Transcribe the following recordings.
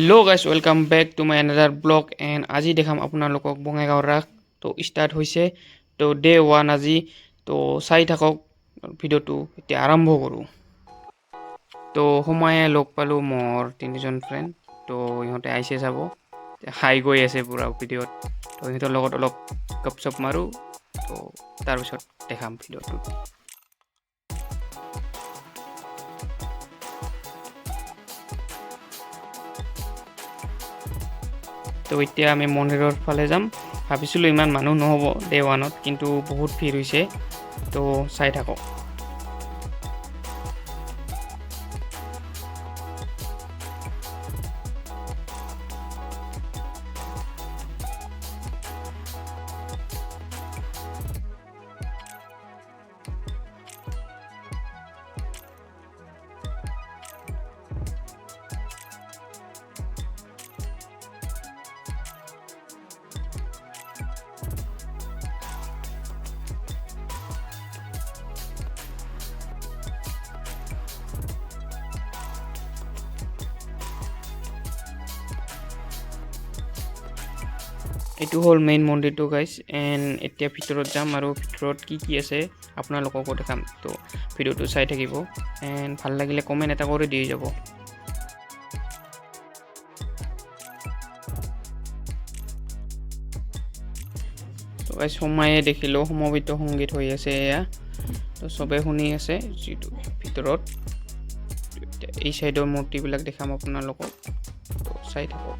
hello guys welcome back to my another blog and আজি দেখাম আপোনালোকক বঙাইগাঁও ৰাস তো ষ্টাৰ্ট হৈছে তো ডে 1 আজি তো চাই থাকক ভিডিওটো এতিয়া আৰম্ভ কৰো তো সময়ে লগ পালো মোৰ তিনিজন ফ্ৰেন্ড তো ইহঁতে আইছে চাব হাই গৈ আছে পুৰা ভিডিওত তো ইহঁতৰ লগত অলপ গপছপ মাৰো তো তাৰ পিছত দেখাম ভিডিওটো তো এতিয়া আমি মন্দিৰৰ ফালে যাম ভাবিছিলো ইমান মানুহ নহব ডে 1ত কিন্তু বহুত ভিৰ হৈছে তো চাই থাকক এইটো হল মেইন মন্দিৰটো গাইস এন্ড এতিয়া ভিতৰত যাম আৰু ভিতৰত কি আছে আপোনালোকক দেখাম তো ভিডিওটো চাই থাকিব এন্ড ভাল লাগিলে কমেন্ট এটা কৰি দি যাব তো গাইস সময়ে দেখিলো সমবেত সংগীত হৈ আছে এয়া তো সবে শুনি আছে যেটো ভিতৰত এই সাইডৰ মূৰ্তিবিলাক দেখাম আপোনালোকক তো চাই থাকক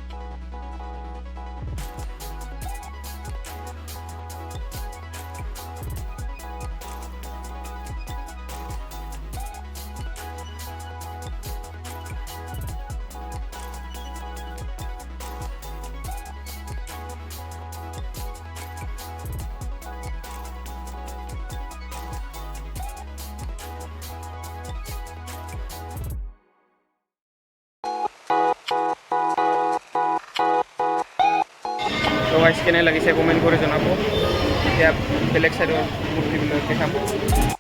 তো গাইস কেনে লাগিছে কমেন্ট কৰি জনাব এতিয়া বেলেগ সাইডৰ মূৰ্তিবিলাক দেখাব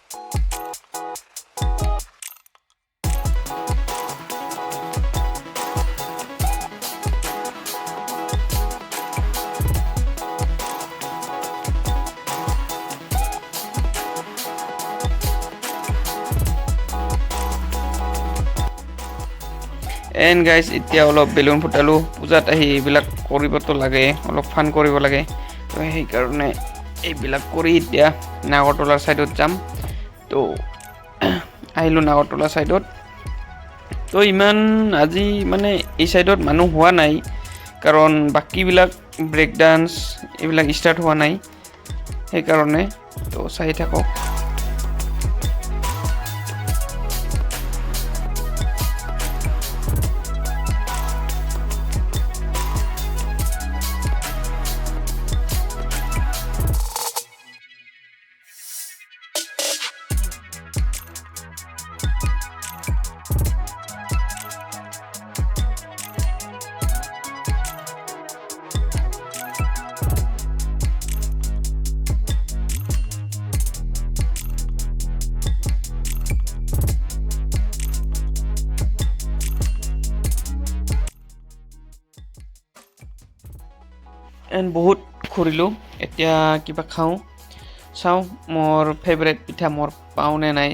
এন্ড গাইস এতিয়া অলপ বেলুন ফুটালো পূজাত আহি এইবিলাক কৰিবতো লাগে অলপ ফান কৰিব লাগে তো সেই কাৰণে এইবিলাক কৰি এতিয়া নাগৰতলাৰ সাইডত যাম তো আহিলো নাগৰতলা সাইডত তো ইমান আজি মানে এই সাইডত মানুহ হোৱা নাই কাৰণ বাকিবিলাক ব্ৰেক ডান্স এইবিলাক ষ্টাৰ্ট হোৱা নাই সেই কাৰণে তো চাই থাকক এন্ড বহুত ঘূৰিলো এতিয়া কিবা খাওঁ চাওঁ মোৰ ফেভাৰিট পিঠা মোৰ পাওনে নাই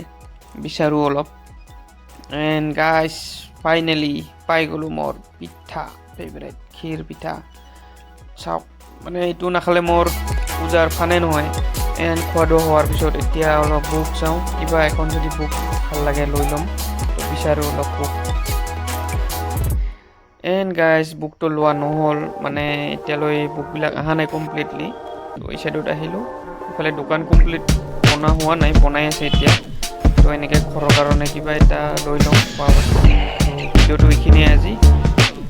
বিচাৰো অলপ এন্ড গাইস ফাইনালি পাই গলো মোৰ পিঠা ফেভাৰিট ক্ষীৰ পিঠা চাওক মানে এইটো নাখালে মোৰ পূজাৰ ফানে নহয় এন্ড খোৱাটো হোৱাৰ পিছত এতিয়া অলপ বুক চাওঁ কিবা এখন যদি বুক ভাল লাগে লৈ ল'ম তো বিচাৰো অলপ বুক এন্ড গাইস বুকটো লোৱা নহল মানে এতিয়ালৈ বুকবিলাক আহা নাই কমপ্লিটলি তো এই সাইডত আহিলো ইফালে দোকান কমপ্লিট বনা হোৱা নাই বনাই আছে এতিয়া তো এনেকৈ ঘৰৰ কাৰণে কিবা এটা লৈ লওঁ ভিডিওটো এইখিনিয়ে আজি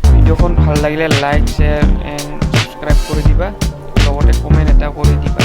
ভিডিওখন ভাল লাগিলে লাইক শ্বেয়াৰ এণ্ড সাবস্ক্ৰাইব কৰি দিবা লগতে কমেন্ট এটা কৰি দিবা